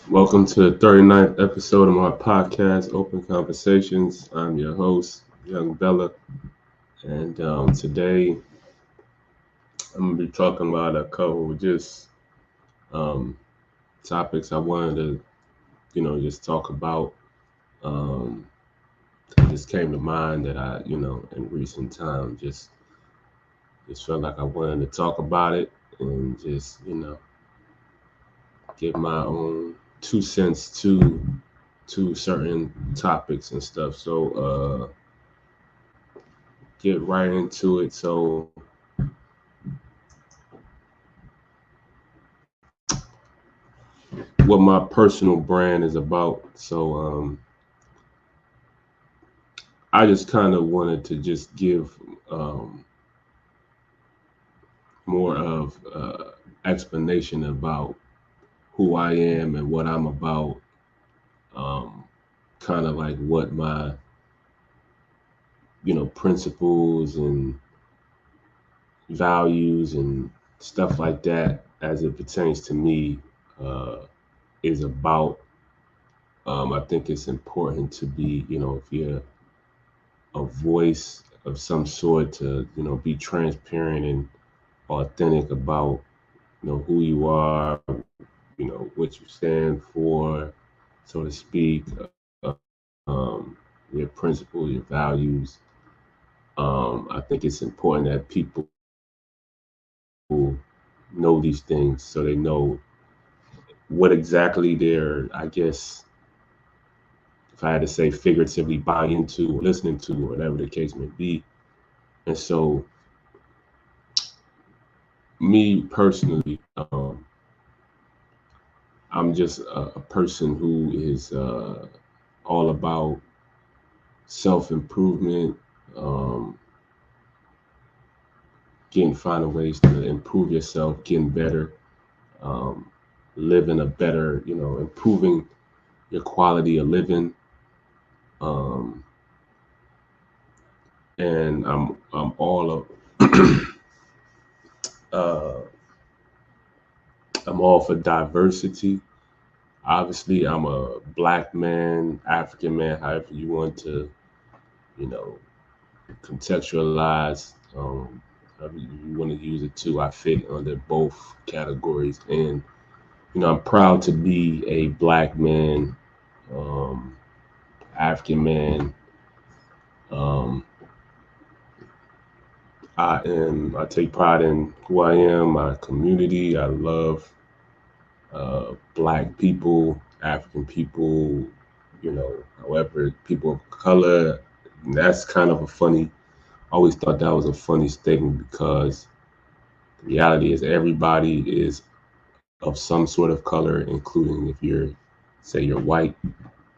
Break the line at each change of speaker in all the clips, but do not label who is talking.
Welcome to the 39th episode of my podcast, Open Conversations. I'm your host, Young Bella, and today I'm going to be talking about a couple of just um, topics I wanted to, just talk about. Um, it just came to mind that in recent time, just felt like I wanted to talk about it and just, give my own 2 cents to certain topics and stuff. So get right into it. So what my personal brand is about. So I just kind of wanted to just give more of explanation about who I am and what I'm about. Um, kind of like what my principles and values and stuff like that as it pertains to me uh, is about. I think it's important to be, if you're a voice of some sort, to be transparent and authentic about who you are, what you stand for, so to speak, your principles, your values. I think it's important that people know these things so they know what exactly they're, I guess, if I had to say figuratively, buying into or listening to, whatever the case may be. And so, me personally, I'm just a person who is all about self improvement, um, finding ways to improve yourself, getting better, um, living a better, improving your quality of living. Um, and I'm all of uh, I'm all for diversity. Obviously, I'm a black man, African man, however you want to, you know, contextualize. However you want to use it too. I fit under both categories, and I'm proud to be a black man, um, African man. Um, I take pride in who I am, my community. I love black people, African people, however, people of color. And that's kind of a funny, I always thought that was a funny statement because the reality is everybody is of some sort of color, including if say you're white,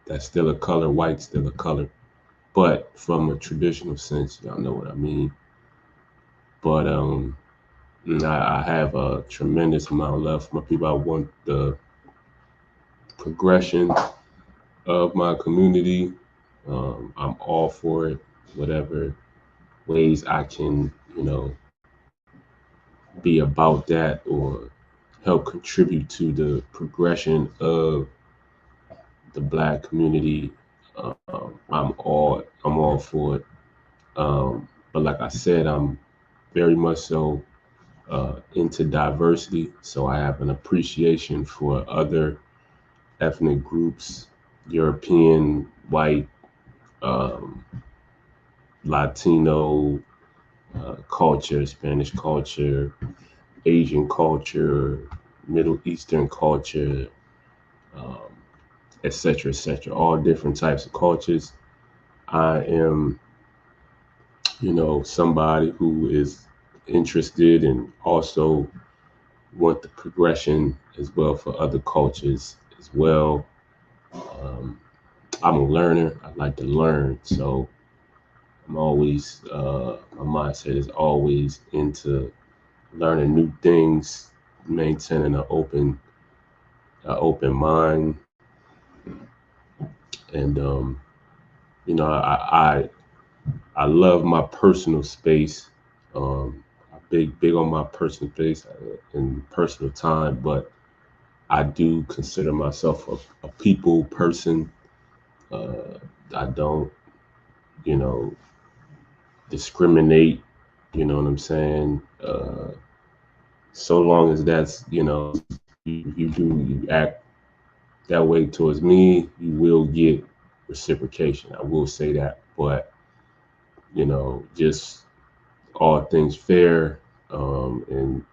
that's still a color, white still a color. But from a traditional sense, y'all know what I mean. But I have a tremendous amount of love for my people. I want the progression of my community. I'm all for it, whatever ways I can, be about that or help contribute to the progression of the black community. I'm all for it. But like I said, I'm very much so into diversity. So I have an appreciation for other ethnic groups, European, white, um, Latino culture, Spanish culture, Asian culture, Middle Eastern culture, um, et cetera, et cetera. All different types of cultures. I am, somebody who is interested and also want the progression as well for other cultures as well. Um, I'm a learner. I like to learn. So I'm always, my mindset is always into learning new things, maintaining an open mind. And, I love my personal space. I'm big on my personal space and personal time, but I do consider myself a people person. I don't, you know, discriminate. You know what I'm saying? So long as that's, you act that way towards me, you will get reciprocation. I will say that, but just all things fair, and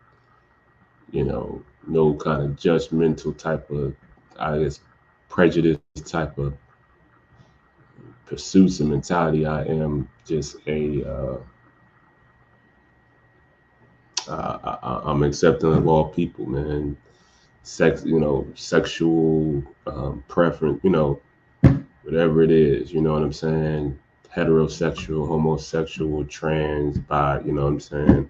no kind of judgmental type of, I guess, prejudice type of pursuits and mentality. I am just I'm accepting of all people, man. Sexual preference, whatever it is, you know what I'm saying? Heterosexual, homosexual, trans, bi, you know what I'm saying?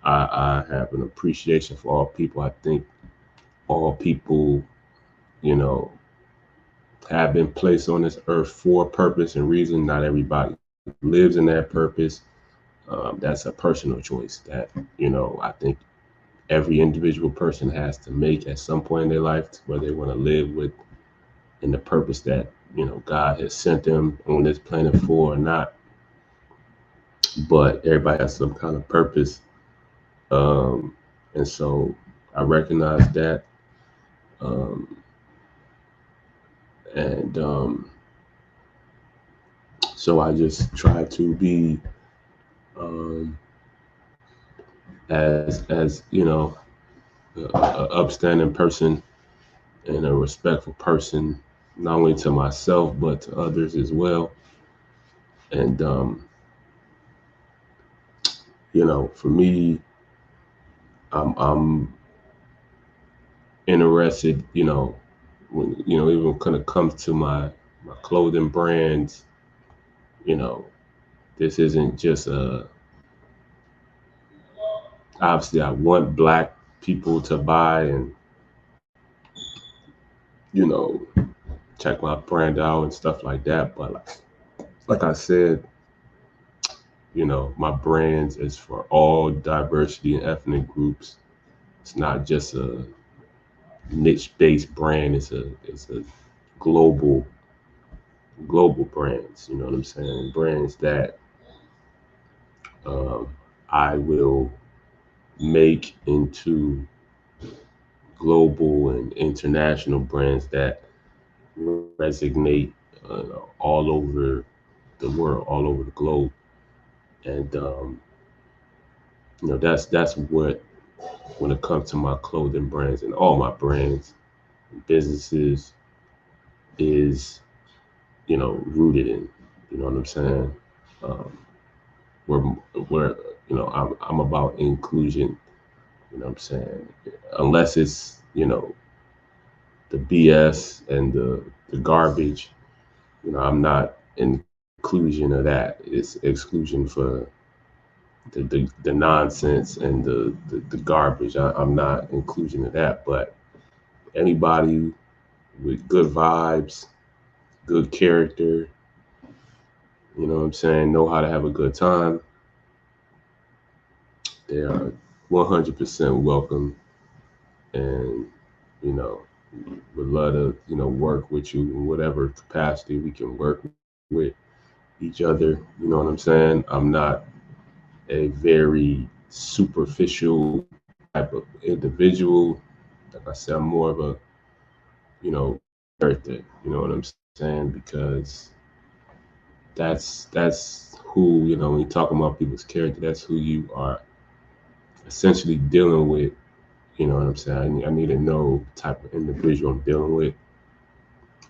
I have an appreciation for all people. I think all people, you know, have been placed on this earth for purpose and reason. Not everybody lives in that purpose. That's a personal choice that, I think every individual person has to make at some point in their life, where they want to live with in the purpose that, God has sent them on this planet for or not. But everybody has some kind of purpose. And so I recognize that. Um, and so I just try to be um, as a upstanding person and a respectful person, not only to myself but to others as well. And for me, I'm interested. When even when it comes to my clothing brands, you know, this isn't just a. Obviously, I want Black people to buy and you know check my brand out and stuff like that. But like I said, my brands is for all diversity and ethnic groups. It's not just a niche-based brand. It's a global brands. You know what I'm saying? Brands that um, I will make into global and international brands that resonate all over the world, all over the globe. And that's what, when it comes to my clothing brands and all my brands and businesses, is rooted in. You know what I'm saying? Um, we're we're I'm about inclusion. You know what I'm saying? Unless it's the BS and the garbage, I'm not inclusion of that. It's exclusion for the nonsense and the garbage. I'm not inclusion of that. But anybody with good vibes, good character, you know what I'm saying, know how to have a good time, they are 100% welcome. And would love to work with you in whatever capacity we can work with each other. You know what I'm saying? I'm not a very superficial type of individual. Like I said, I'm more of a character. You know what I'm saying? Because that's who, when you talk about people's character, that's who you are essentially dealing with. You know what I'm saying? I need to know the type of individual I'm dealing with.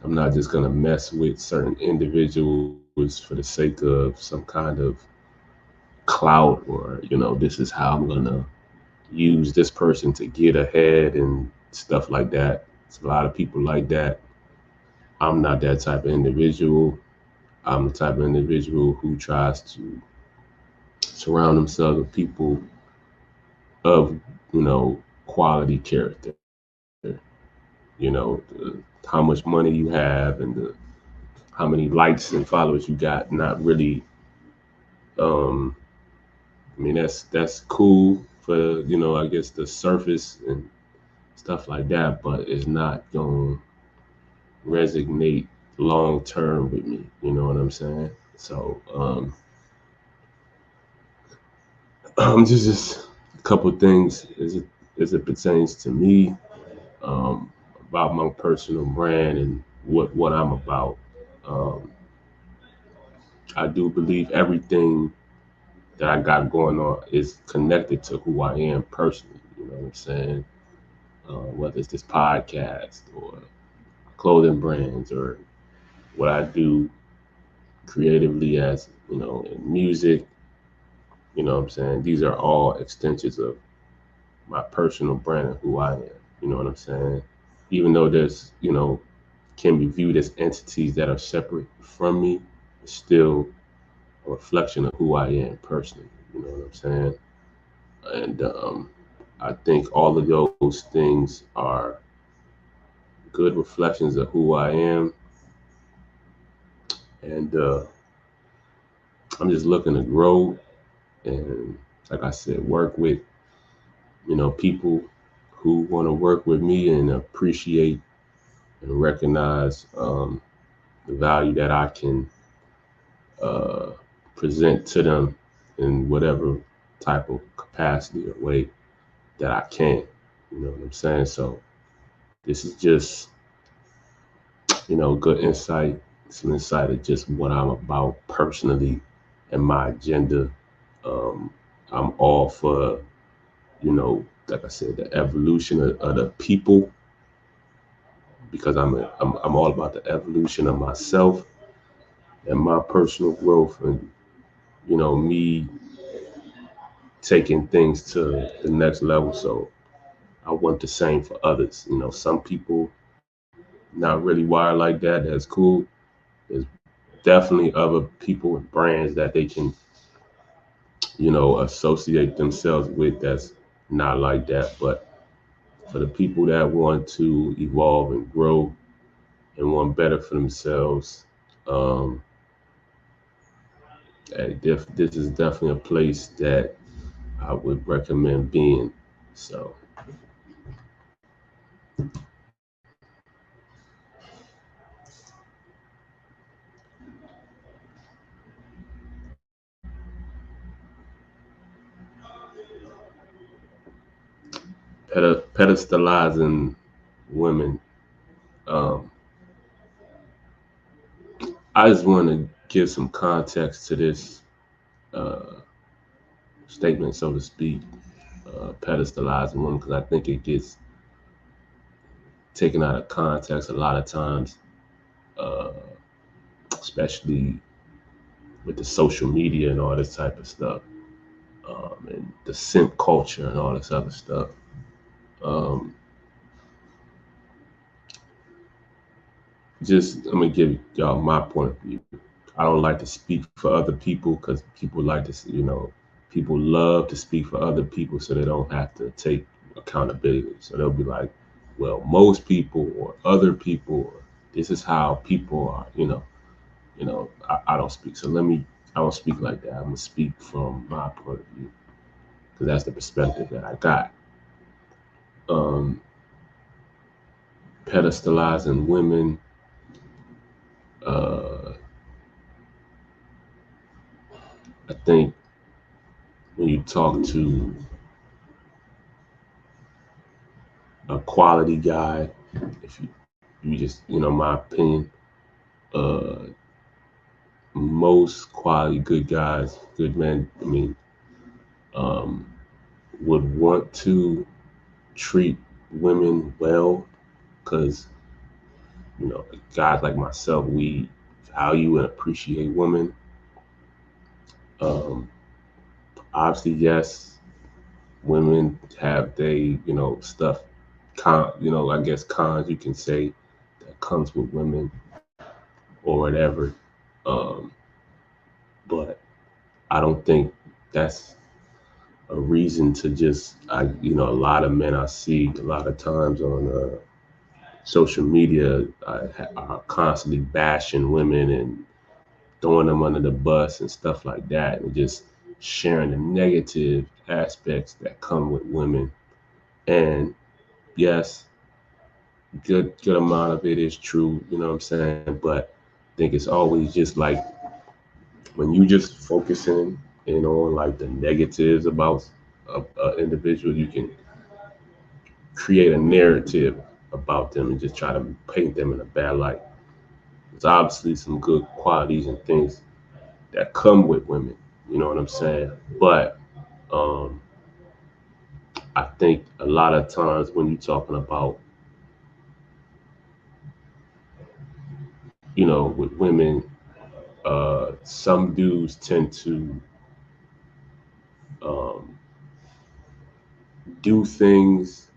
I'm not just gonna mess with certain individuals for the sake of some kind of clout, or this is how I'm gonna use this person to get ahead and stuff like that. It's a lot of people like that. I'm not that type of individual. I'm the type of individual who tries to surround himself with people of quality character. How much money you have and how many likes and followers you got. Not really. Um, I mean, that's cool for I guess the surface and stuff like that, but it's not going to resonate long term with me. You know what I'm saying? So, just a couple things as it pertains to me, um, about my personal brand and what I'm about. Um, I do believe everything that I got going on is connected to who I am personally. You know what I'm saying? Whether it's this podcast or clothing brands or what I do creatively as, in music, you know what I'm saying? These are all extensions of my personal brand and who I am. You know what I'm saying? Even though there's, can be viewed as entities that are separate from me, it's still a reflection of who I am personally. You know what I'm saying? And I think all of those things are good reflections of who I am. And I'm just looking to grow and, like I said, work with, people who want to work with me and appreciate and recognize the value that I can uh, present to them in whatever type of capacity or way that I can. You know what I'm saying? So this is just, good insight, some insight of just what I'm about personally and my agenda. Um, I'm all for, like I said, the evolution of the people, because I'm all about the evolution of myself and my personal growth, and me taking things to the next level. So I want the same for others. Some people not really wired like that. That's cool. There's definitely other people and brands that they can, associate themselves with that's not like that. But for the people that want to evolve and grow and want better for themselves, um, this is definitely a place that I would recommend being. So, pedestalizing women. Um, I just want to give some context to this uh, statement, so to speak, pedestalizing women, because I think it gets taken out of context a lot of times, uh, especially with the social media and all this type of stuff, and the simp culture and all this other stuff. Um, I'm gonna give y'all my point of view. I don't like to speak for other people because people like to, people love to speak for other people so they don't have to take accountability. So they'll be like, well, most people or other people, or this is how people are, I don't speak. So I don't speak like that. I'm gonna speak from my point of view because that's the perspective that I got. Um, Pedestalizing women, uh, I think when you talk to a quality guy, if you just, my opinion, uh, most quality good guys, good men, um, would want to treat women well because, guys like myself, we value and appreciate women. Um, Obviously, yes, women have they, stuff, I guess cons you can say that comes with women or whatever. Um, but I don't think that's a reason to just, a lot of men I see a lot of times on social media are constantly bashing women and throwing them under the bus and stuff like that, and just sharing the negative aspects that come with women. And yes, good amount of it is true, you know what I'm saying? But I think it's always just like when you just focusing in on like the negatives about a individual, you can create a narrative about them and just try to paint them in a bad light. There's obviously some good qualities and things that come with women, you know what I'm saying? But um, I think a lot of times when you're talking about, with women, some dudes tend to um, do things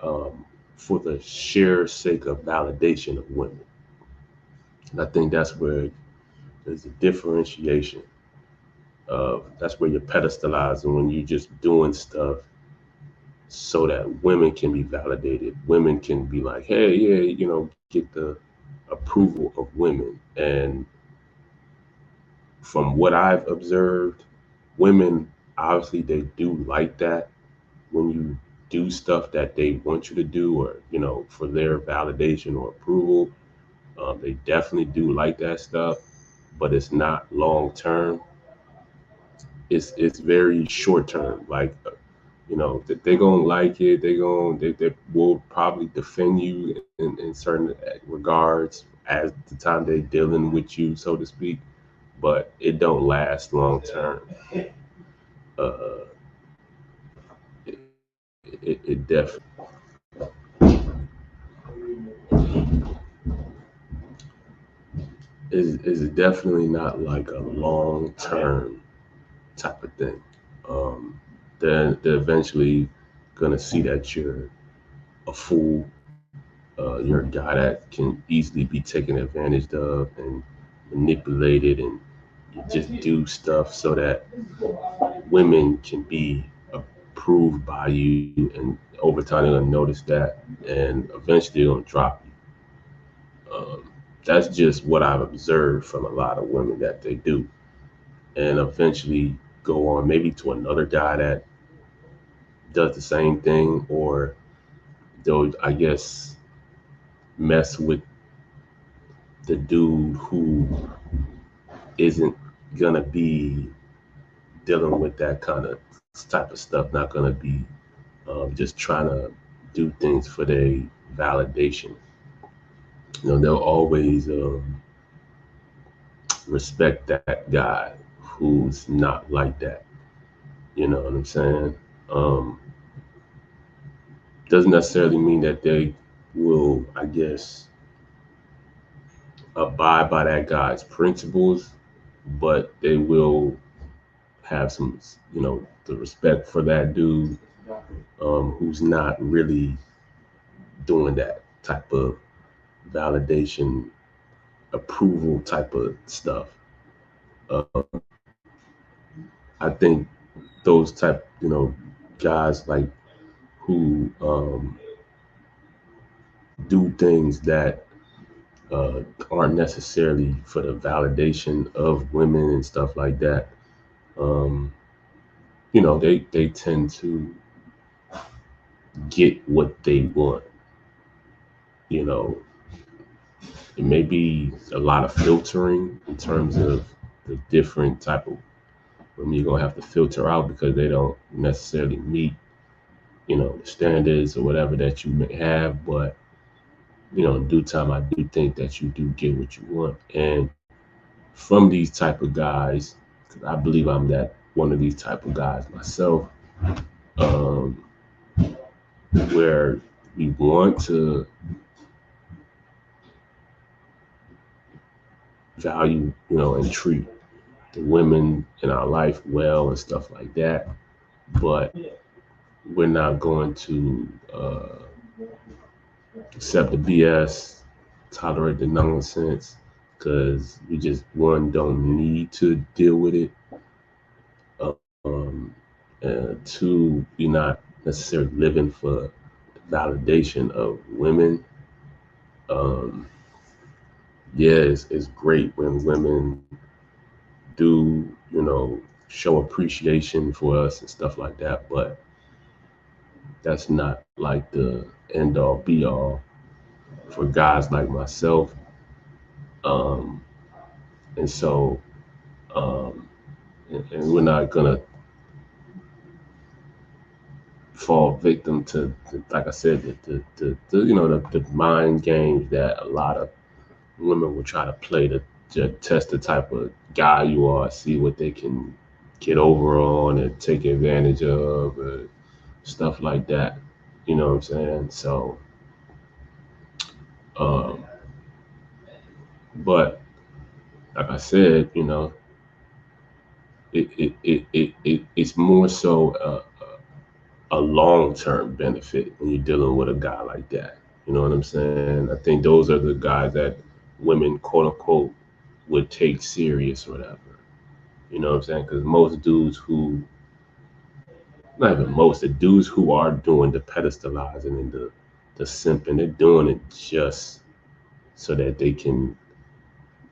um, for the sheer sake of validation of women. And I think that's where there's a differentiation of that's where you're pedestalizing when you're just doing stuff so that women can be validated. Women can be like, hey, yeah, get the approval of women. And from what I've observed, women obviously they do like that when you do stuff that they want you to do or for their validation or approval. They definitely do like that stuff, but it's not long term. It's very short term. Like that they gonna like it. They will probably defend you in certain regards as the time they dealing with you, so to speak. But it don't last long term. Uh, it definitely is definitely not like a long term type of thing. Um, they're eventually gonna see that you're a fool. You're a guy that can easily be taken advantage of and manipulated, and you just do stuff so that women can be approved by you. And over time, they're gonna notice that, and eventually, they're gonna drop you. That's just what I've observed from a lot of women that they do, and eventually go on maybe to another guy that does the same thing, or they'll, I guess, mess with the dude who isn't gonna be dealing with that kind of type of stuff, not gonna be just trying to do things for their validation. They'll always respect that guy who's not like that. You know what I'm saying? Um, doesn't necessarily mean that they will, I guess, abide by that guy's principles, but they will have some, the respect for that dude who's not really doing that type of validation, approval type of stuff. Uh, I think those type, guys like who do things that aren't necessarily for the validation of women and stuff like that. Um, they tend to get what they want. You know, it may be a lot of filtering in terms of the different type of women you're gonna have to filter out because they don't necessarily meet, the standards or whatever that you may have. But in due time, I do think that you do get what you want, and from these type of guys, because I believe I'm that one of these type of guys myself, um, where we want to value, and treat the women in our life well and stuff like that. But we're not going to accept the BS, tolerate the nonsense, because we just one don't need to deal with it. Um, and two, we're not necessarily living for the validation of women. Um, yeah, it's great when women do, show appreciation for us and stuff like that. But That's not like the end all be all for guys like myself. Um, and so, um, and we're not gonna fall victim to like I said, the the mind games that a lot of women will try to play to test the type of guy you are, see what they can get over on and take advantage of, stuff like that. You know what I'm saying? So, um, but like I said, it's more so a long term benefit when you're dealing with a guy like that. You know what I'm saying? I think those are the guys that women, quote unquote, would take serious or whatever. You know what I'm saying? Because most dudes who, not even most, the dudes who are doing the pedestalizing and the simping, they're doing it just so that they can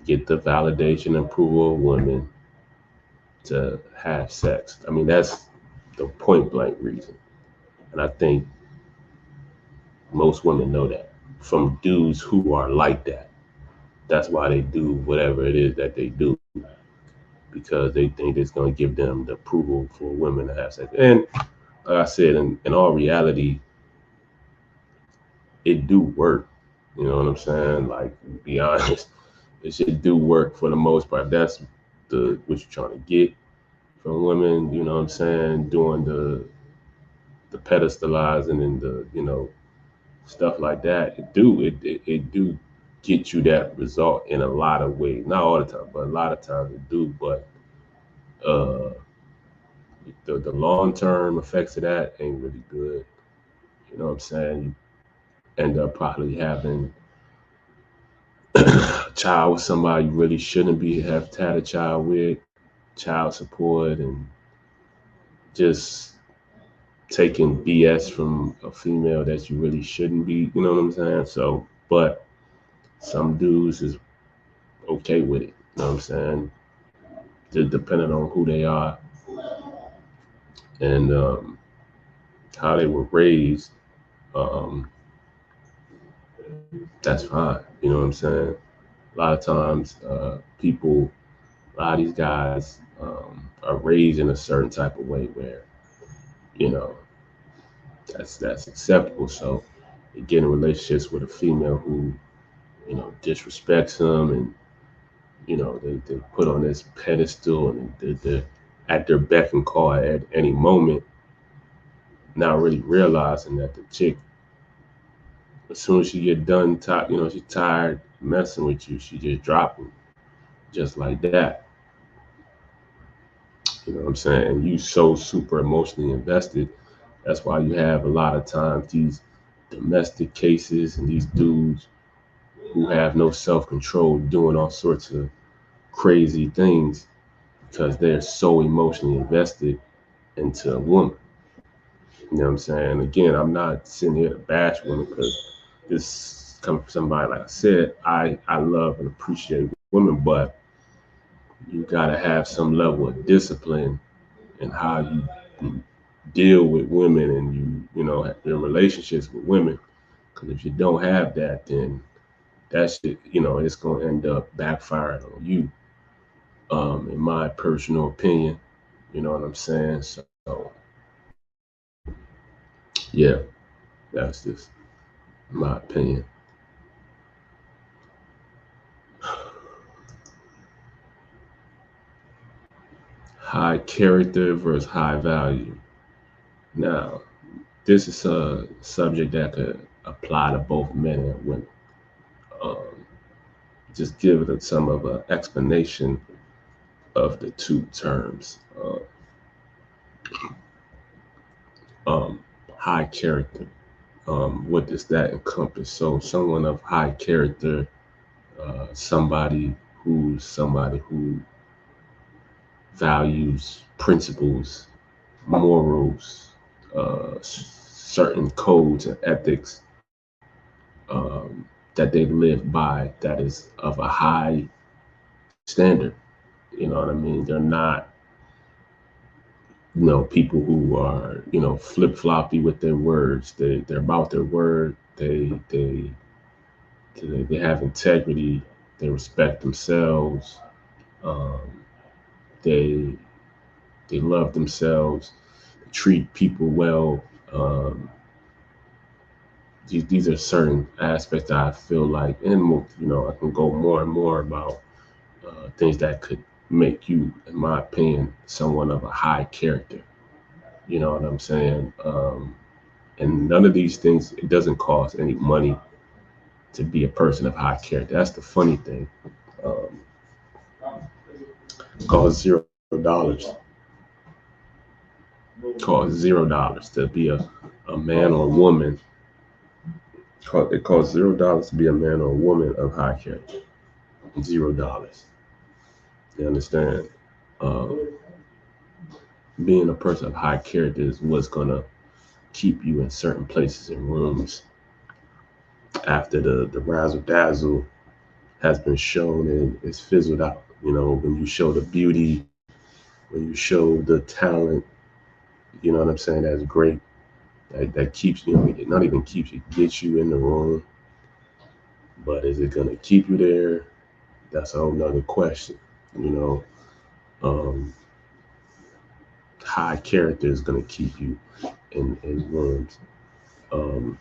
get the validation and approval of women to have sex. I mean, that's the point blank reason. And I think most women know that from dudes who are like that. That's why they do whatever it is that they do because they think it's going to give them the approval for women to have sex. And like I said, in all reality, it do work. You know what I'm saying? Like, be honest, it should do work for the most part. If that's what you're trying to get from women. You know what I'm saying? Doing the pedestalizing and the stuff like that. It do get you that result in a lot of ways. Not all the time, but a lot of times it do. But uh, the long term effects of that ain't really good. You know what I'm saying? You end up probably having a child with somebody you really shouldn't be have had a child with, child support, and just taking BS from a female that you really shouldn't be. You know what I'm saying? So, but some dudes is okay with it. You know what I'm saying? Just depending on who they are and how they were raised, um, that's fine. You know what I'm saying? A lot of times, a lot of these guys are raised in a certain type of way where you know that's acceptable. So you get in relationships with a female who disrespects them, and they put on this pedestal, and they're at their beck and call at any moment, not really realizing that the chick, as soon as she get done, she's tired messing with you, she just drop them, just like that. You know what I'm saying? And you so super emotionally invested. That's why you have a lot of times these domestic cases and these dudes who have no self control doing all sorts of crazy things because they're so emotionally invested into a woman. You know what I'm saying? Again, I'm not sitting here to bash women because this comes from somebody, like I said, I love and appreciate women, but you got to have some level of discipline in how you deal with women and your relationships with women. Because if you don't have that, then that shit, it's going to end up backfiring on you, in my personal opinion. You know what I'm saying? So, yeah, that's just my opinion. High character versus high value. Now, this is a subject that could apply to both men and women. Um, just give it some of an explanation of the two terms. Um, High character. What does that encompass? So, someone of high character, somebody who values principles, morals, certain codes and ethics that they live by, that is of a high standard. You know what I mean? They're not people who are, flip floppy with their words. They're about their word. They have integrity. They respect themselves. Um, they they love themselves. Treat people well. Um, these are certain aspects that I feel like, and I can go more and more about things that could make you, in my opinion, someone of a high character. You know what I'm saying? And none of these things, it doesn't cost any money to be a person of high character. That's the funny thing. Um, it costs $0. Costs $0 to be a man or woman. It costs $0 to be a man or woman of high character. $0. You understand? Um, Being a person of high character is what's gonna keep you in certain places and rooms after the razzle dazzle has been shown and it's fizzled out. When you show the beauty, when you show the talent, you know what I'm saying? That's great. That keeps you. It not even keeps you, gets you in the room. But is it gonna keep you there? That's a whole nother question. You know, um, High character is gonna keep you in rooms. Um,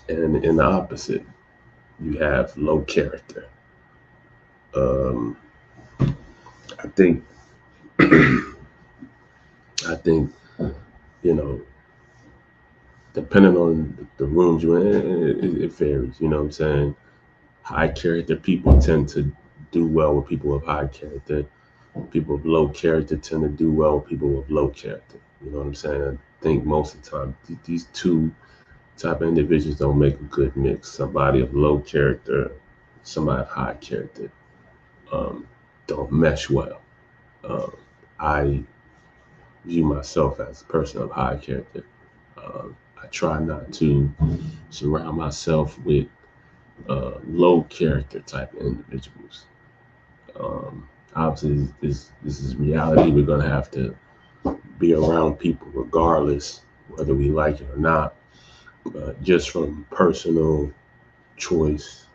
and in the opposite, you have low character. Um, I think I think you know, depending on the rooms you're in, it varies. You know what I'm saying? High character people tend to do well with people of high character. People of low character tend to do well with people of low character. You know what I'm saying? I think most of the time these two type of individuals don't make a good mix. Somebody of low character, somebody of high character, um, don't mesh well. Um, I view myself as a person of high character. I try not to surround myself with low character type of individuals. Obviously, this is reality. We're gonna have to be around people regardless, whether we like it or not. But just from personal choice,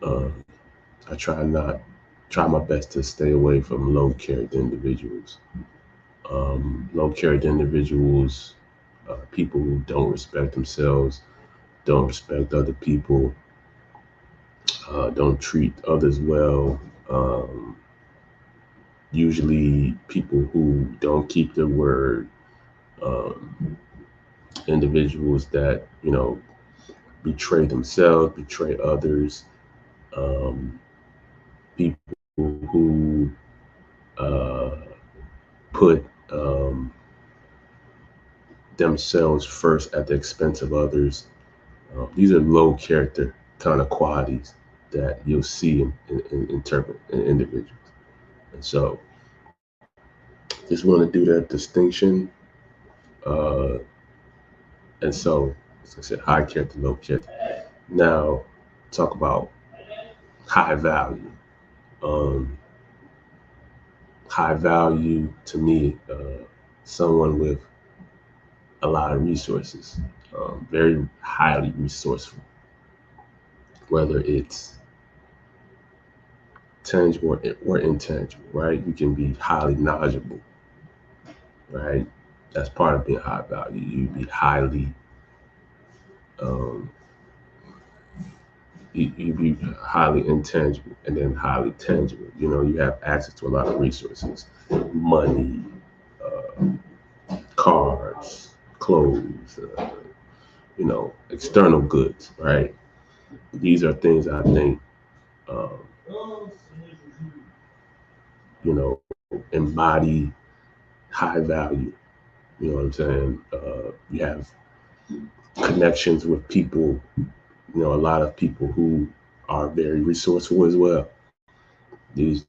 um, I try my best to stay away from low character individuals. Low character individuals, people who don't respect themselves, don't respect other people, don't treat others well. Usually, people who don't keep their word, um, individuals that betray themselves, betray others, um, people who put themselves first at the expense of others. These are low character kind of qualities that you'll see in individuals. And so, just want to do that distinction. Uh, and so, as I said, high character, low character. Now, talk about high value. Um, High value to me, someone with a lot of resources, very highly resourceful, whether it's tangible or intangible, right? You can be highly knowledgeable, right? That's part of being high value. You be um, you be highly intangible and then highly tangible. You have access to a lot of resources, money, cars, clothes, external goods, right? These are things I think, um, embody high value. You know what I'm saying? You have connections with people, a lot of people who are very resourceful as well. These,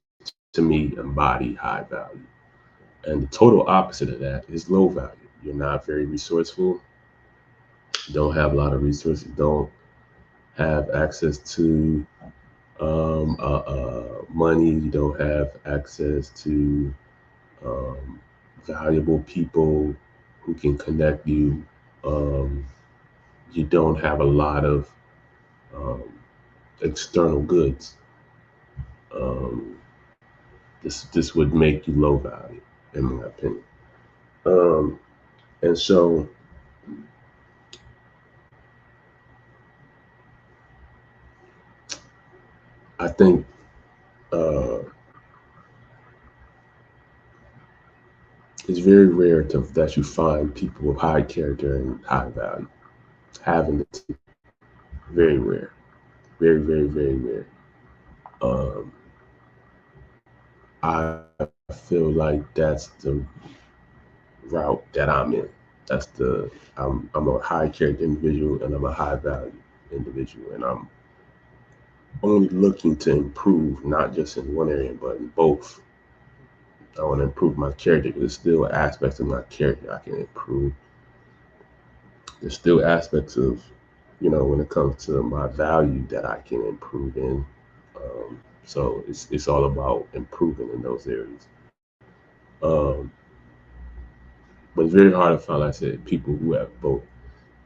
to me, embody high value. And the total opposite of that is low value. You're not very resourceful, don't have a lot of resources, don't have access to money, you don't have access to valuable people who can connect you. Um, you don't have a lot of um, external goods. Um, this would make you low value, in my opinion. Um, and so I think uh, it's very rare that you find people of high character and high value having it. Very rare, very, very, very rare. Um, I feel like that's the route that I'm in. That's the I'm a high character individual and I'm a high value individual, and I'm only looking to improve, not just in one area, but in both. I want to improve my character because there's still aspects of my character I can improve. There's still aspects of, when it comes to my value that I can improve in. So it's all about improving in those areas. Um, but it's very hard to find, like I said, people who have both.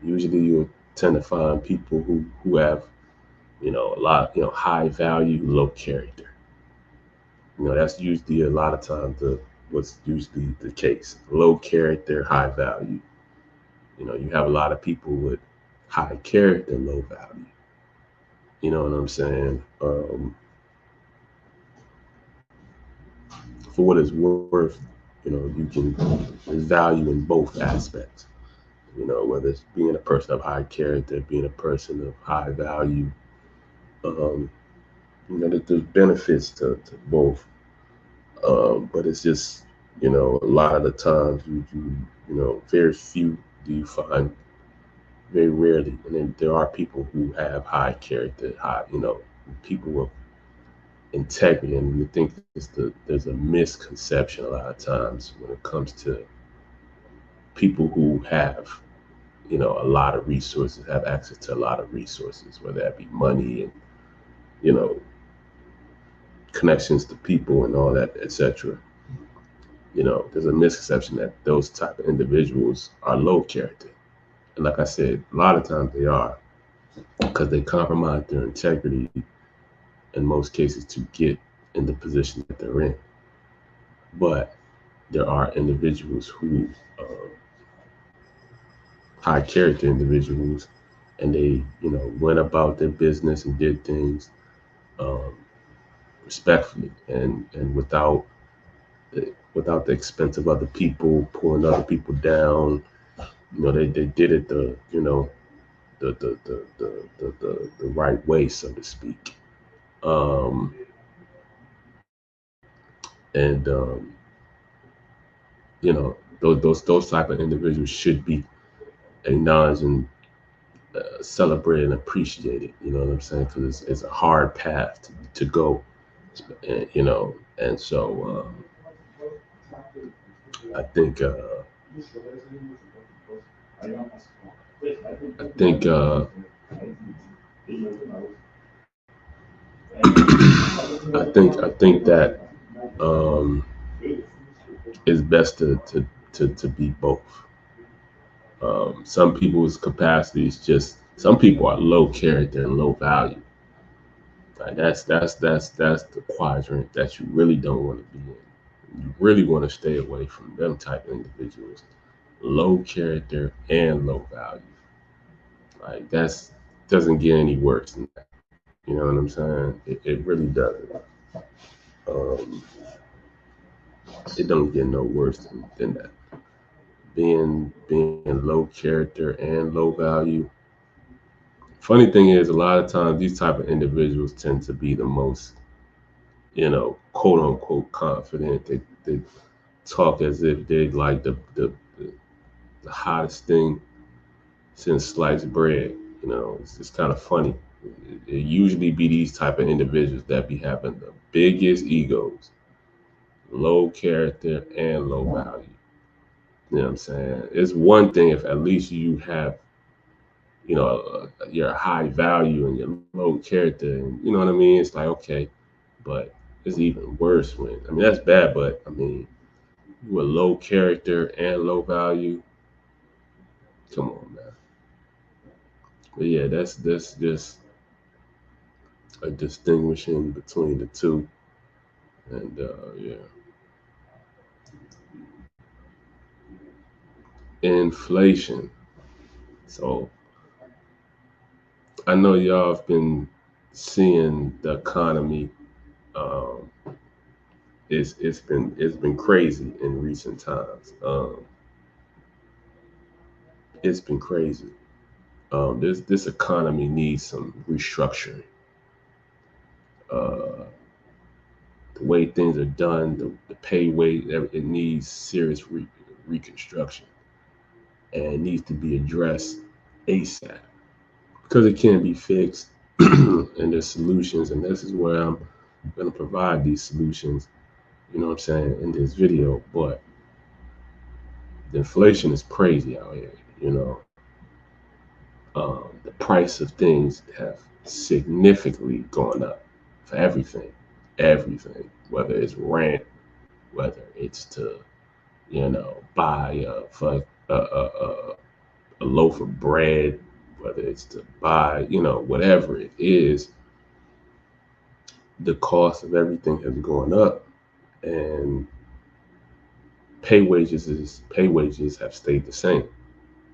Usually you'll tend to find people who have, a lot, high value, low character. That's usually a lot of times what's usually the case. Low character, high value. You have a lot of people with high character, low value. You know what I'm saying? For what it's worth, you can there's value in both aspects. Whether it's being a person of high character, being a person of high value. Um, there's benefits to both. But it's just, a lot of the times very few do you find, very rarely. And then there are people who have high character, people with integrity. And you think there's a misconception a lot of times when it comes to people who have, a lot of resources, have access to a lot of resources, whether that be money and, you know, connections to people and all that, etc. There's a misconception that those type of individuals are low character. And like I said, a lot of times they are, because they compromise their integrity in most cases to get in the position that they're in. But there are individuals who, high character individuals, and they, went about their business and did things um, respectfully and without the expense of other people, pulling other people down. They did it the right way, so to speak. Um, and those type of individuals should be acknowledged and celebrated and appreciated. You know what I'm saying? Because it's a hard path to go, and so I think I think I think that um, it's best to be both. Some people's capacity is just, some people are low character and low value. Like that's the quadrant that you really don't want to be in. You really want to stay away from them type of individuals. Low character and low value. Like that's doesn't get any worse than that. You know what I'm saying? It really doesn't. Um, it don't get no worse than that. Being low character and low value. Funny thing is, a lot of times these type of individuals tend to be the most, quote unquote confident. They talk as if they're like the hottest thing since sliced bread. It's kind of funny. It usually be these type of individuals that be having the biggest egos, low character and low value. You know what I'm saying? It's one thing if at least you have, your high value and your low character, and you know what I mean. It's like okay, but it's even worse when, I mean, that's bad, but I mean, You a low character and low value. Come on, man. But yeah, that's just a distinguishing between the two. And yeah, inflation. So I know y'all have been seeing the economy. Um, it's been crazy in recent times. It's been crazy. This economy needs some restructuring. Uh, the way things are done, the pay weight, it needs serious reconstruction, and it needs to be addressed ASAP because it can't be fixed. And there's solutions, and this is where I'm going to provide these solutions. You know what I'm saying in this video, but the inflation is crazy out here. You know, the price of things have significantly gone up for everything, whether it's rent, whether it's to, buy for a loaf of bread, whether it's to buy, whatever it is, the cost of everything has gone up, and pay wages have stayed the same.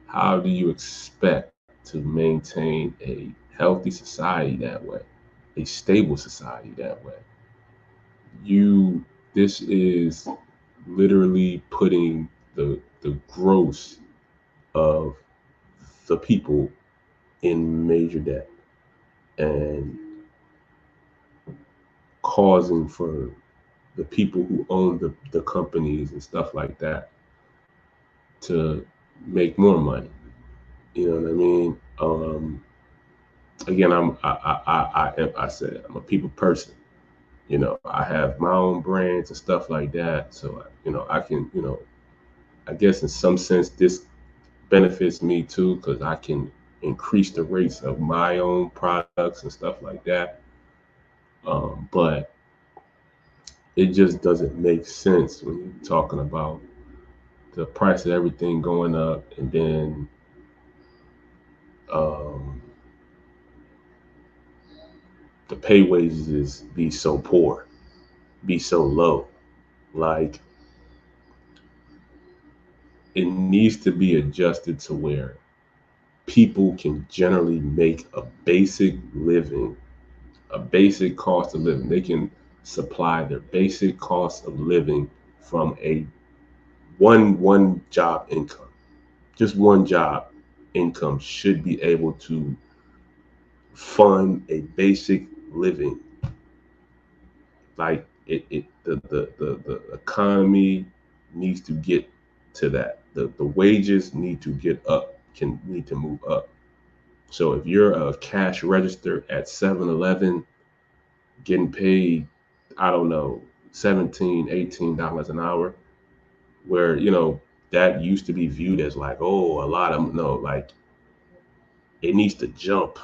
How do you expect to maintain a healthy society that way, a stable society that way? You This is literally putting the gross of the people in major debt and causing for the people who own the companies and stuff like that to make more money. You know what I mean? Again, I said I'm a people person. I have my own brands and stuff like that. So, I can, I guess in some sense this benefits me too because I can increase the rates of my own products and stuff like that. But it just doesn't make sense when you're talking about the price of everything going up, and then um, the pay wages is be so poor, be so low. Like, it needs to be adjusted to where people can generally make a basic living, a basic cost of living. They can supply their basic cost of living from a one job income. Just one job income should be able to fund a basic living. Like, the economy needs to get to that. The wages need to get up, need to move up. So if you're a cash register at 7-Eleven getting paid, I don't know, $17, $18 an hour, where, that used to be viewed as like, oh, a lot of, no, like, it needs to jump.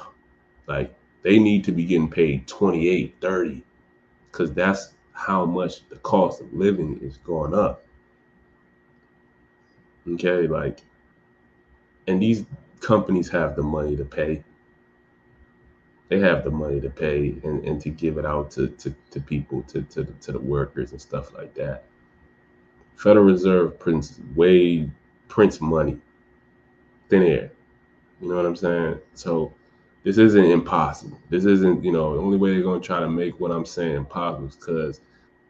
Like, they need to be getting paid 28, 30, because that's how much the cost of living is going up. Okay, like, and these companies have the money to pay. They have the money to pay and to give it out to people, to the workers and stuff like that. Federal Reserve prints money, thin air. You know what I'm saying? So this isn't impossible. This isn't, the only way they're gonna try to make what I'm saying impossible is because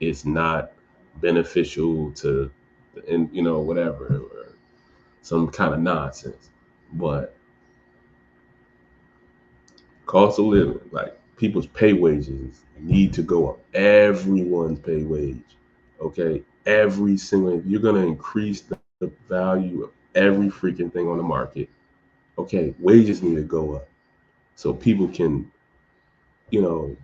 it's not beneficial to, and whatever, or some kind of nonsense. But cost of living, like, people's pay wages need to go up. Everyone's pay wage, okay? Every single, if you're gonna increase the value of every freaking thing on the market, okay, wages need to go up so people can, you know,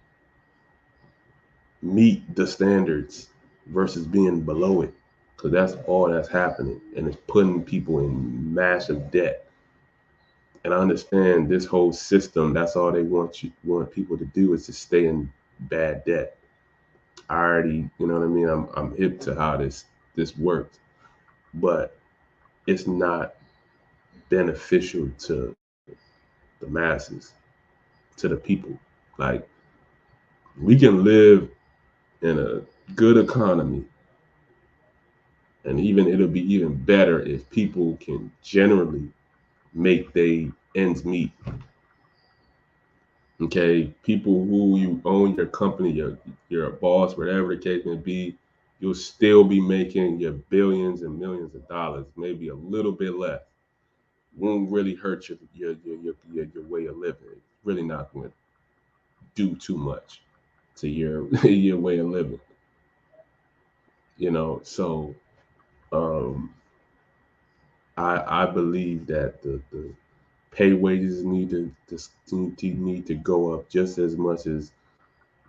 meet the standards versus being below it, because that's all that's happening, and it's putting people in massive debt. And I understand this whole system. That's all they want people to do is to stay in bad debt. I already, you know what I mean. I'm hip to how this works. but it's not beneficial to the masses, to the people. Like, we can live in a good economy, and even it'll be even better if people can generally make they ends meet. Okay, people who you own your company, you're a boss, whatever the case may be, you'll still be making your billions and millions of dollars, maybe a little bit less. Won't really hurt your way of living. It's really not going to do too much to your your way of living. So um, I believe that the pay wages need to go up just as much as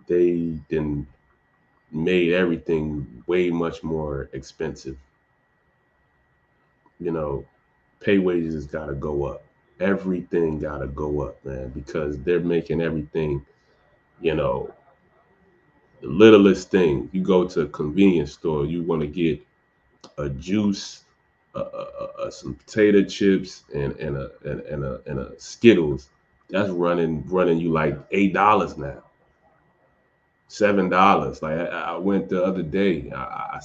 they then made everything way much more expensive. You know, pay wages has got to go up. Everything got to go up, man, because they're making everything, you know, the littlest thing. You go to a convenience store, you want to get a juice, some potato chips, and a Skittles. That's running you like $8 now, $7. Like I went the other day. I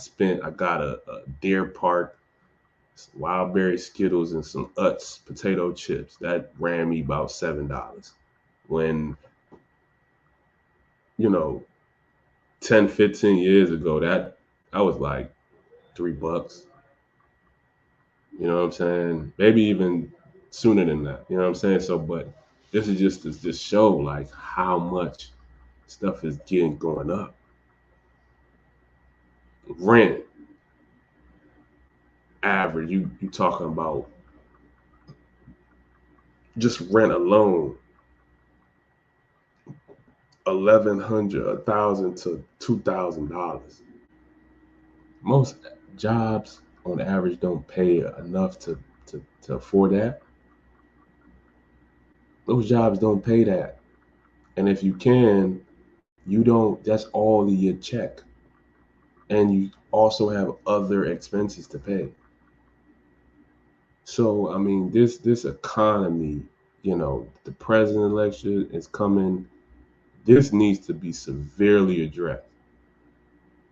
got a Deer Park wild berry Skittles and some Utz potato chips. That ran me about $7. When, you know, 10, 15 years ago, that was like $3. You know what I'm saying? Maybe even sooner than that. You know what I'm saying? So, but this is just to just show like how much stuff is getting going up. Rent average, you talking about just rent alone, 1,100, 1,000 to $2,000. Most jobs on average don't pay enough to afford that. Those jobs don't pay that. And if you can, you don't, that's all of your check. And you also have other expenses to pay. So I mean, this economy, the president election is coming. This needs to be severely addressed.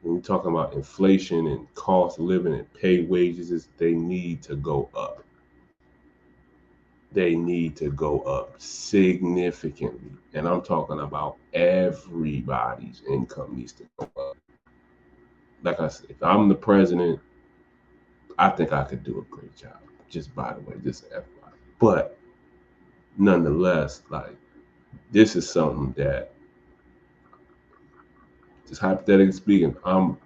When we're talking about inflation and cost of living and pay wages, they need to go up. They need to go up significantly. And I'm talking about everybody's income needs to go up. Like I said, if I'm the president, I think I could do a great job. Just by the way, just FYI. But nonetheless, like, this is something that, just hypothetically speaking, I'm,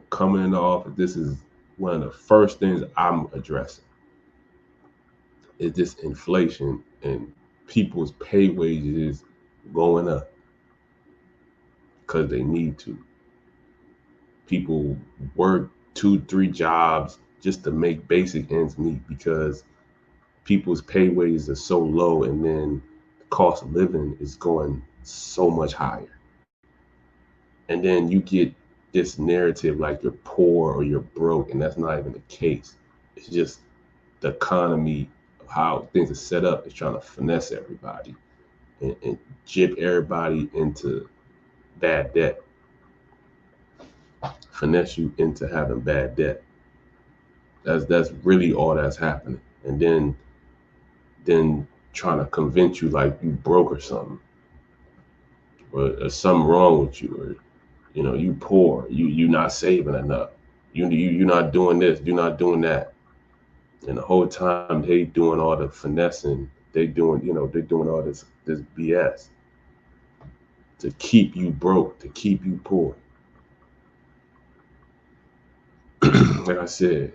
coming into office. This is one of the first things I'm addressing is this inflation and people's pay wages going up because they need to. People work 2, 3 jobs just to make basic ends meet because people's pay wages are so low, and then the cost of living is going so much higher. And then you get this narrative like you're poor or you're broke, and that's not even the case. It's just the economy of how things are set up is trying to finesse everybody and jip everybody into bad debt, finesse you into having bad debt. That's really all that's happening. And then trying to convince you like you broke or something, or there's something wrong with you, or you poor, you not saving enough, you're not doing this, you're not doing that. And the whole time they doing all the finessing, they're doing all this BS to keep you broke, to keep you poor. Like I said,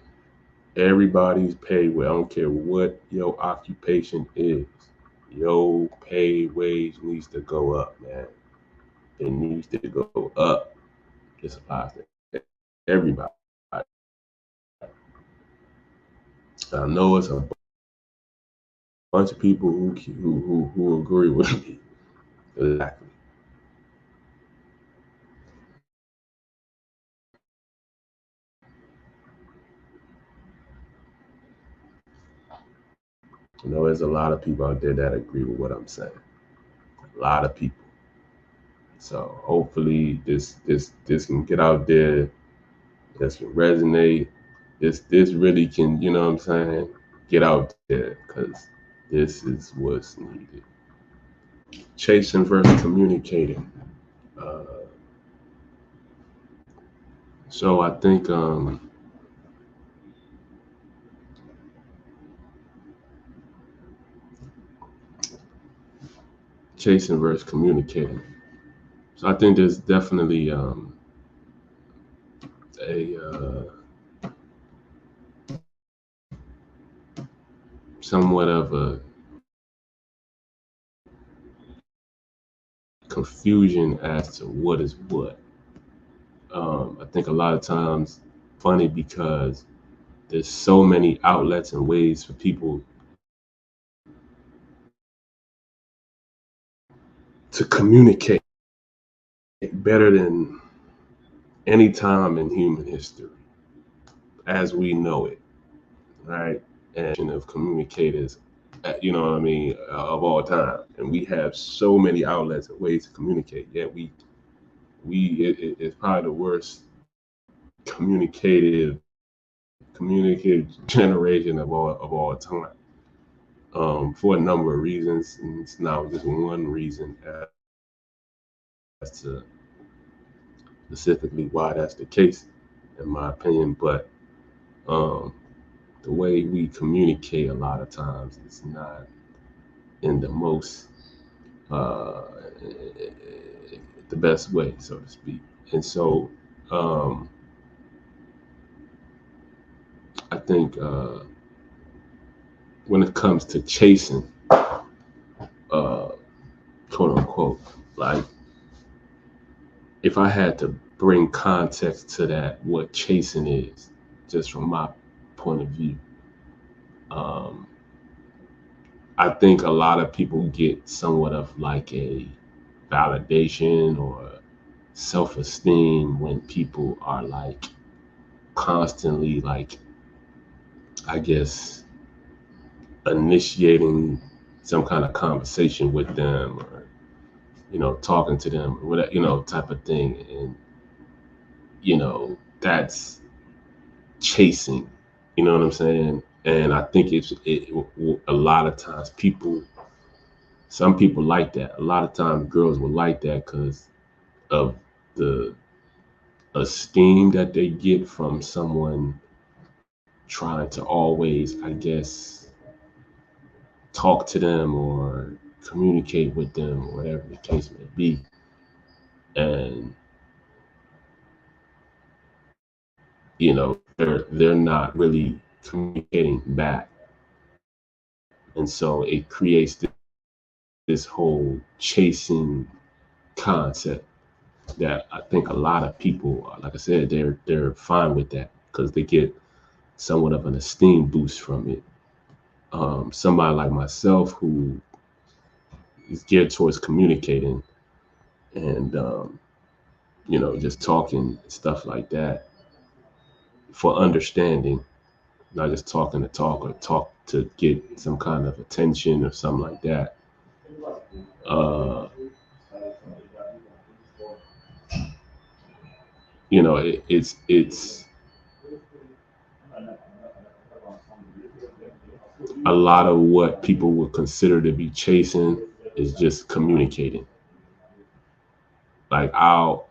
everybody's paid well. I don't care what your occupation is. Your pay wage needs to go up, man. It needs to go up. This applies to everybody. I know it's a bunch of people who agree with me. Exactly. I know there's a lot of people out there that agree with what I'm saying. A lot of people. So hopefully this can get out there. This can resonate. This really can, you know what I'm saying, get out there because this is what's needed. Chasing versus communicating. Uh, so I think chasing versus communicating. So I think there's definitely a somewhat of a confusion as to what is what. I think a lot of times funny because there's so many outlets and ways for people to communicate better than any time in human history as we know it, right? And of communicators, you know what I mean, of all time. And we have so many outlets and ways to communicate. Yet it's probably the worst communicative generation of all time. For a number of reasons, and it's not just one reason as to specifically why that's the case, in my opinion. But um, the way we communicate a lot of times is not in the most uh, the best way, so to speak. And so um, I think when it comes to chasing, quote unquote, like if I had to bring context to that, what chasing is, just from my point of view, um, I think a lot of people get somewhat of like a validation or self-esteem when people are like constantly like, I guess, initiating some kind of conversation with them, or talking to them, or whatever, type of thing. And that's chasing, you know what I'm saying? And I think a lot of times some people like that. A lot of times girls will like that because of the esteem that they get from someone trying to always, I guess, talk to them or communicate with them, or whatever the case may be. And they're not really communicating back, and so it creates this whole chasing concept that I think a lot of people, like I said, they're fine with that because they get somewhat of an esteem boost from it. Somebody like myself who is geared towards communicating and just talking, stuff like that, for understanding, not just talking to talk or talk to get some kind of attention or something like that. Uh, it's a lot of what people would consider to be chasing is just communicating. Like I'll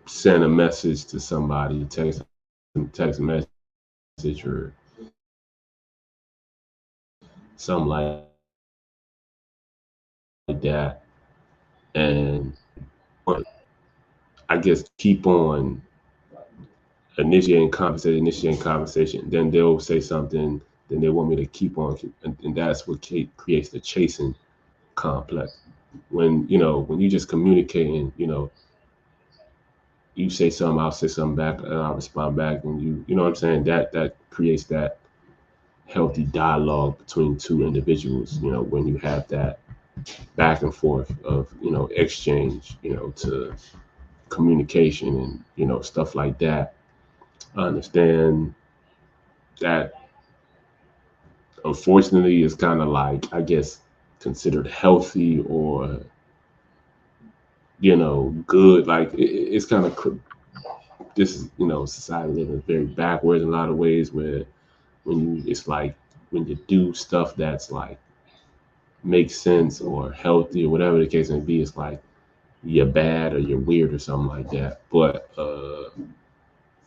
send a message to somebody, text message or something like that, and I guess keep on initiating conversation. Then they'll say something, then they want me to keep on, and that's what creates the chasing complex. When you just communicating, you say something, I'll say something back, and I'll respond back, and you know what I'm saying. That creates that healthy dialogue between two individuals. When you have that back and forth of exchange, to communication and stuff like that. I understand that unfortunately is kind of like, I guess, considered healthy or, good. Like it's kind of, this is, society living very backwards in a lot of ways, where it's like when you do stuff that's like makes sense or healthy or whatever the case may be, it's like you're bad or you're weird or something like that. But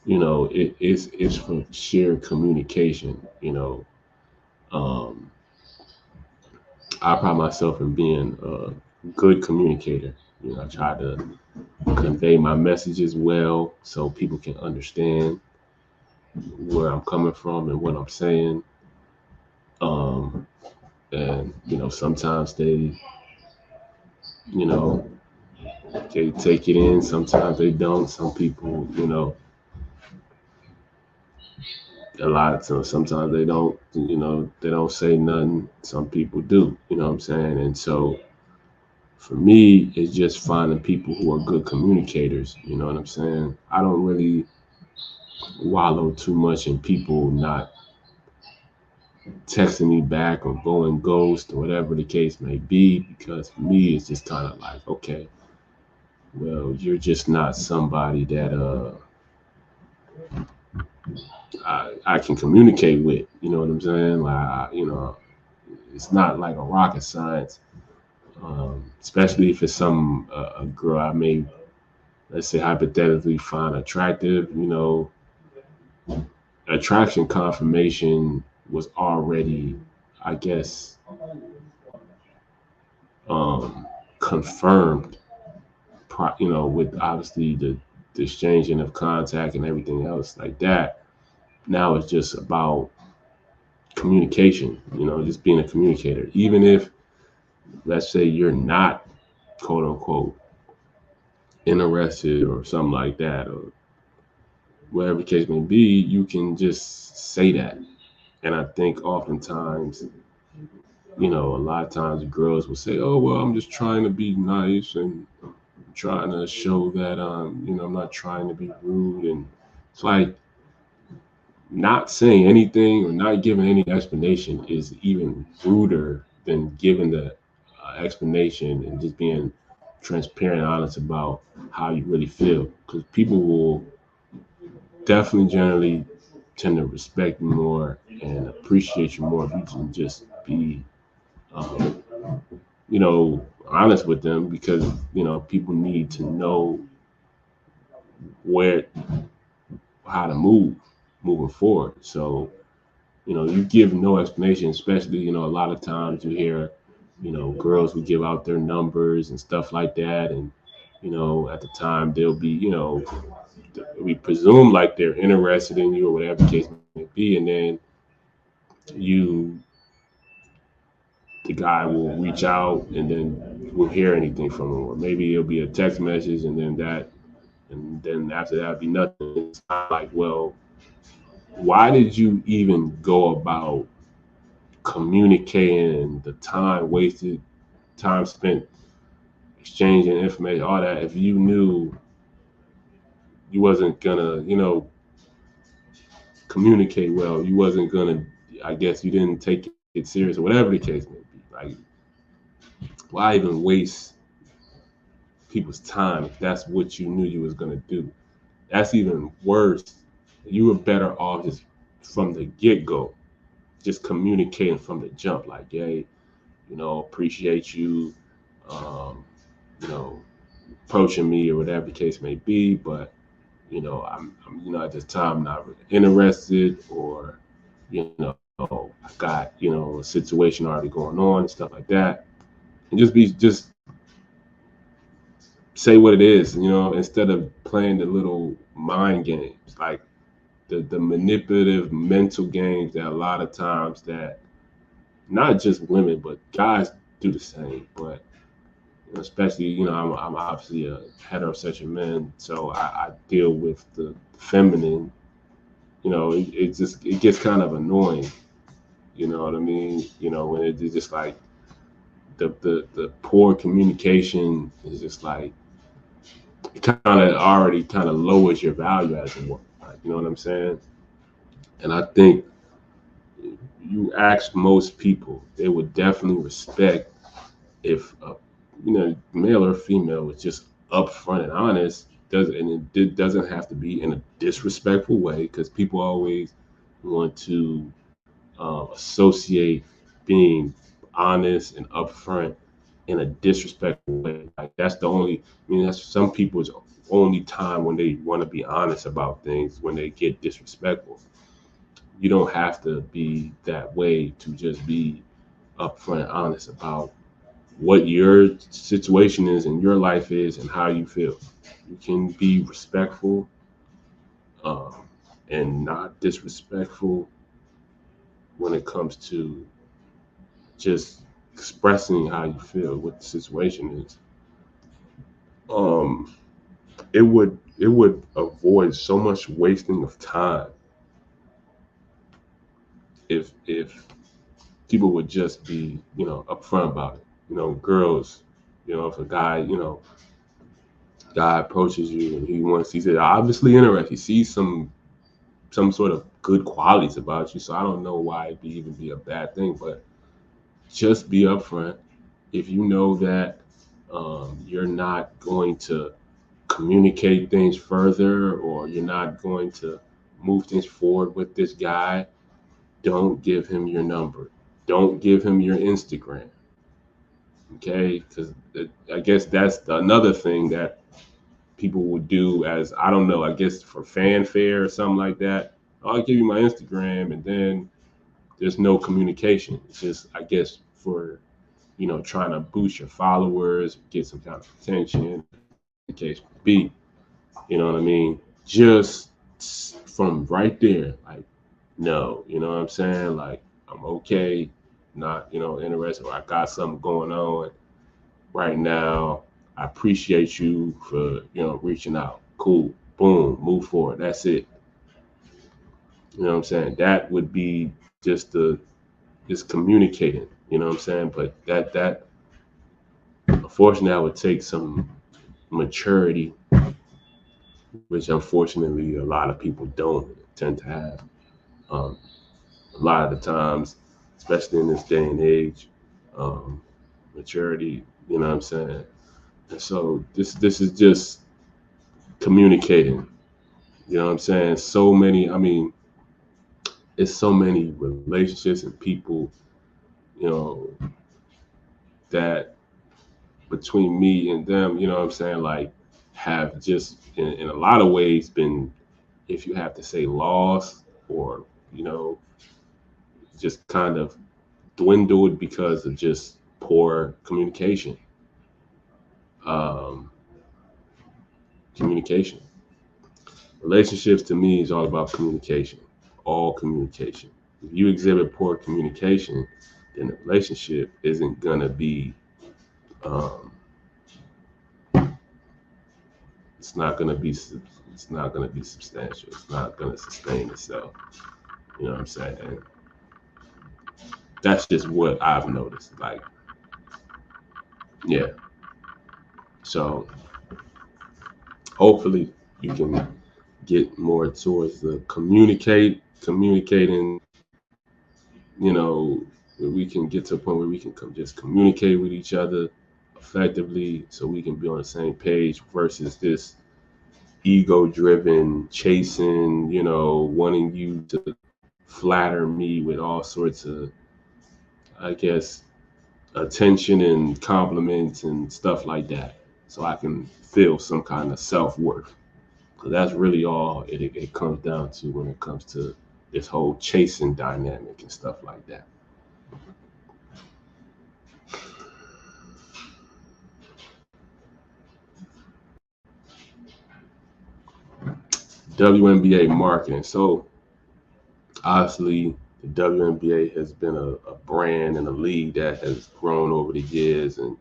it's for sheer communication. Um, I pride myself in being a good communicator. I try to convey my messages well so people can understand where I'm coming from and what I'm saying. Um, and sometimes you know, they take it in. Sometimes they don't. Some people, a lot of times, sometimes they don't. They don't say nothing. Some people do. You know what I'm saying? And so, for me, it's just finding people who are good communicators. You know what I'm saying? I don't really wallow too much in people not texting me back or going ghost or whatever the case may be, because for me, it's just kind of like, okay, well, you're just not somebody that I can communicate with. You know what I'm saying? Like, it's not like a rocket science, especially if it's some a girl I may, let's say, hypothetically find attractive. Attraction confirmation was already, I guess, confirmed. With obviously the exchanging of contact and everything else like that. Now it's just about communication. Just being a communicator. Even if, let's say, you're not quote unquote interested or something like that, or whatever the case may be, you can just say that. And I think oftentimes, a lot of times girls will say, "Oh, well, I'm just trying to be nice and trying to show that I'm not trying to be rude." And it's like, not saying anything or not giving any explanation is even ruder than giving the explanation and just being transparent and honest about how you really feel. Because people will definitely generally tend to respect you more and appreciate you more if you can just be, um, honest with them, because people need to know where how to moving forward. So you give no explanation, especially a lot of times you hear girls will give out their numbers and stuff like that, and at the time they'll be we presume like they're interested in you or whatever the case may be, and then you the guy will reach out and then we'll hear anything from him, or maybe it'll be a text message, and then after that it'll be nothing. It's like, well, why did you even go about communicating, the time wasted, time spent exchanging information, all that, if you knew you wasn't gonna, communicate well, you wasn't gonna, I guess you didn't take it serious or whatever the case may be. Like, why even waste people's time if that's what you knew you was gonna do? That's even worse. You were better off just from the get-go, just communicating from the jump, like, hey, appreciate you, um, you know, approaching me or whatever the case may be, but I'm at this time not really interested, or I got a situation already going on and stuff like that, and just say what it is, instead of playing the little mind games, like the manipulative mental games that a lot of times that not just women but guys do the same. But especially, I'm obviously a heterosexual man, so I deal with the feminine. It gets kind of annoying. You know what I mean? When it's just like the poor communication is just like, it kind of already kind of lowers your value as a woman. Like, you know what I'm saying? And I think you ask most people, they would definitely respect if male or female was just upfront and honest. It doesn't have to be in a disrespectful way, because people always want to associate being honest and upfront in a disrespectful way. Like that's the only, that's some people's only time when they want to be honest about things, when they get disrespectful. You don't have to be that way to just be upfront and honest about what your situation is and your life is and how you feel. You can be respectful um, and not disrespectful when it comes to just expressing how you feel, what the situation is. Um, it would avoid so much wasting of time if people would just be upfront about it. Girls, if a guy approaches you and he's obviously interested, he sees some sort of good qualities about you. So I don't know why it'd even be a bad thing, but just be upfront. If you know that you're not going to communicate things further, or you're not going to move things forward with this guy, don't give him your number. Don't give him your Instagram. Okay? Because I guess that's another thing that people would do, as I don't know, I guess for fanfare or something like that. I'll give you my Instagram, and then there's no communication. It's just, I guess, for trying to boost your followers, get some kind of attention, the case may be. You know what I mean? Just from right there, like, no, you know what I'm saying? Like, I'm okay, not, interested, or I got something going on right now. I appreciate you for, reaching out. Cool. Boom. Move forward. That's it. You know what I'm saying? That would be just communicating. You know what I'm saying? But that unfortunately, I would take some maturity, which unfortunately a lot of people don't tend to have. Um, a lot of the times, especially in this day and age, um, maturity. You know what I'm saying? And so this is just communicating. You know what I'm saying? So many. I mean, it's so many relationships and people. You know that between me and them. You know what I'm saying? Like, have just in a lot of ways been, if you have to say, lost, or you know just kind of dwindled because of just poor communication. Um, communication. Relationships to me is all about communication. All communication. If you exhibit poor communication, then the relationship isn't gonna be. Um, it's not gonna be. It's not gonna be substantial. It's not gonna sustain itself. You know what I'm saying? And that's just what I've noticed. Like, yeah. So hopefully you can get more towards the communicating, where we can get to a point where we can just communicate with each other effectively, so we can be on the same page, versus this ego driven chasing, wanting you to flatter me with all sorts of, I guess, attention and compliments and stuff like that, so I can feel some kind of self-worth. So that's really all it comes down to when it comes to this whole chasing dynamic and stuff like that. WNBA marketing. So obviously, the WNBA has been a brand and a league that has grown over the years, and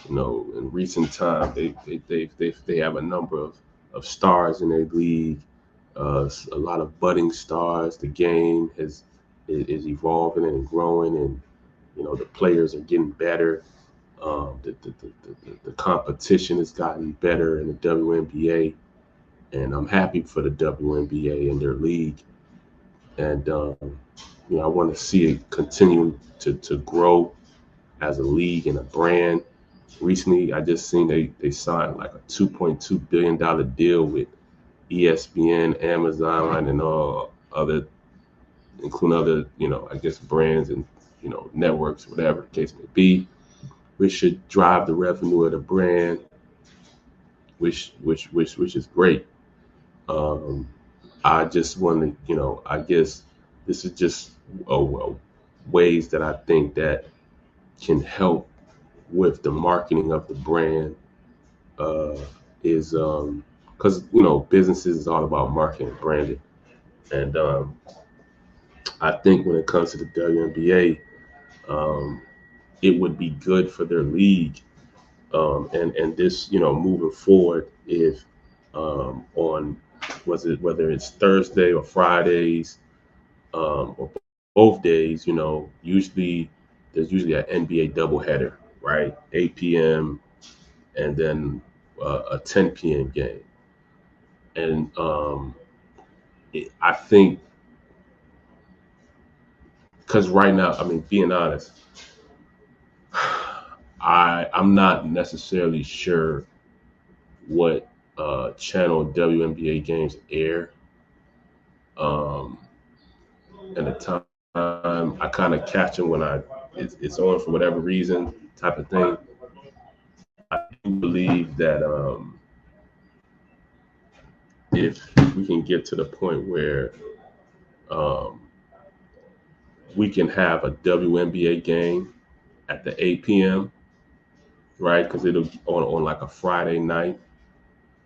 in recent time, they have a number of stars in their league, a lot of budding stars. The game is evolving and growing, and the players are getting better. The competition has gotten better in the WNBA, and I'm happy for the WNBA and their league. And I want to see it continue to grow as a league and a brand. Recently, I just seen they signed like a $2.2 billion deal with ESPN, Amazon, and all other, including other, I guess brands and networks, whatever the case may be, which should drive the revenue of the brand, which is great. Um, I just want to, I guess this is just ways that I think that can help with the marketing of the brand. Uh, is because businesses is all about marketing and branding, and I think when it comes to the WNBA, um, it would be good for their league, and this moving forward if on was it whether it's Thursday or Fridays, or both days, usually there's usually an NBA doubleheader, right? 8 p.m. and then a 10 p.m. game. And I think because right now, I mean, being honest, I'm not necessarily sure what channel WNBA games air. Um, and the time I kind of catch them when it's on for whatever reason, type of thing. I do believe that if we can get to the point where um, we can have a WNBA game at the 8 p.m., right? Because it'll be on like a Friday night,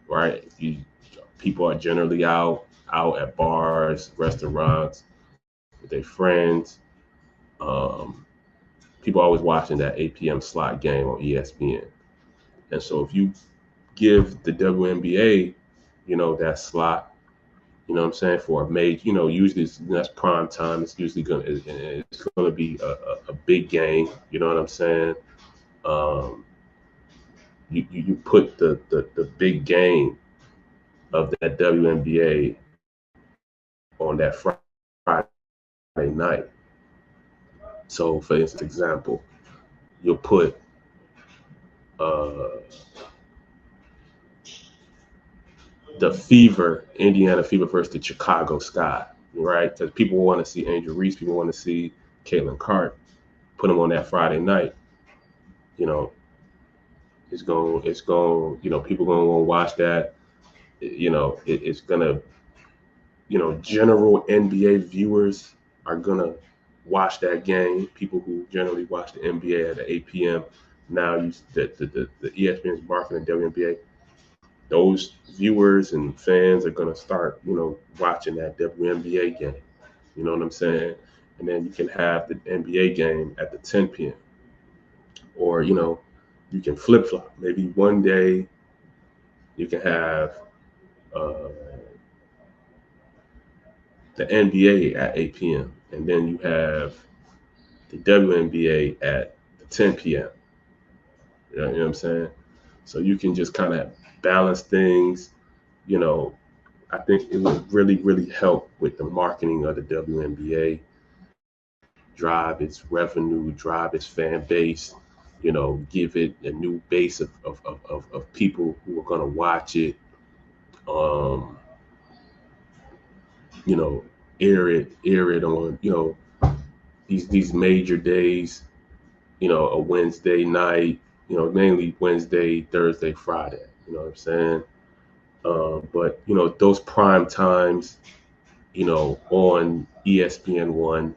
right? People are generally out at bars, restaurants with their friends. Um, People are always watching that 8 p.m. slot game on ESPN. And so if you give the WNBA, that slot, what I'm saying, for a major, usually that's prime time. It's usually it's gonna be a big game. You know what I'm saying? Um, you put the big game of that WNBA on that Friday night. So, for example, you'll put uh, the Fever, Indiana Fever versus the Chicago Sky, right? Because people want to see Angel Reese, people want to see Caitlin Clark. Put them on that Friday night. You know, people going to want to watch that. It's going to, general NBA viewers are going to watch that game. People who generally watch the NBA at 8 p.m. Now, the ESPN's marketing WNBA, those viewers and fans are going to start, watching that WNBA game. You know what I'm saying? And then you can have the NBA game at the 10 p.m. Or, you can flip flop. Maybe one day you can have uh, the NBA at 8 p.m. and then you have the WNBA at the 10 p.m. You know what I'm saying? So you can just kind of balance things. You know, I think it would really, really help with the marketing of the WNBA, drive its revenue, drive its fan base, give it a new base of people who are going to watch it. Um, you know, air it on, these major days, a Wednesday night, mainly Wednesday, Thursday, Friday. You know what I'm saying? But those prime times, on ESPN 1.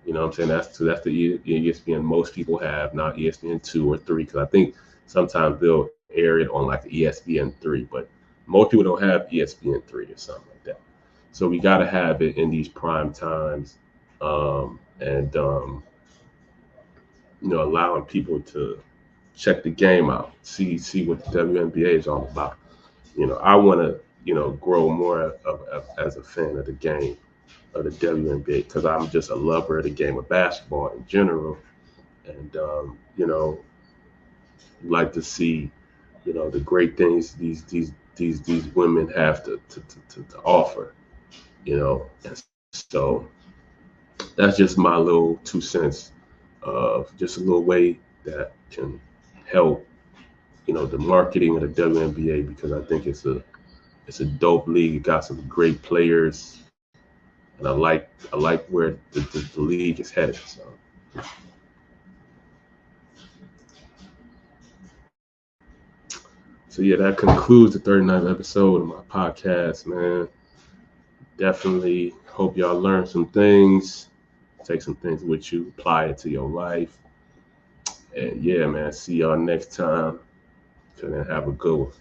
You know what I'm saying? That's the ESPN most people have, not ESPN 2 or 3, because I think sometimes they'll air it on like ESPN 3, but most people don't have ESPN 3 or something like that. So we got to have it in these prime times, and allowing people to check the game out, see what the WNBA is all about. I want to grow more as a fan of the game of the WNBA, because I'm just a lover of the game of basketball in general, and like to see the great things these women have to offer. And so that's just my little 2 cents of just a little way that can help, the marketing of the WNBA, because I think it's a dope league. It got some great players, and I like where the league is headed. So yeah, that concludes the 39th episode of my podcast, man. Definitely hope y'all learn some things, take some things with you, apply it to your life. And yeah, man, see y'all next time. And have a good one.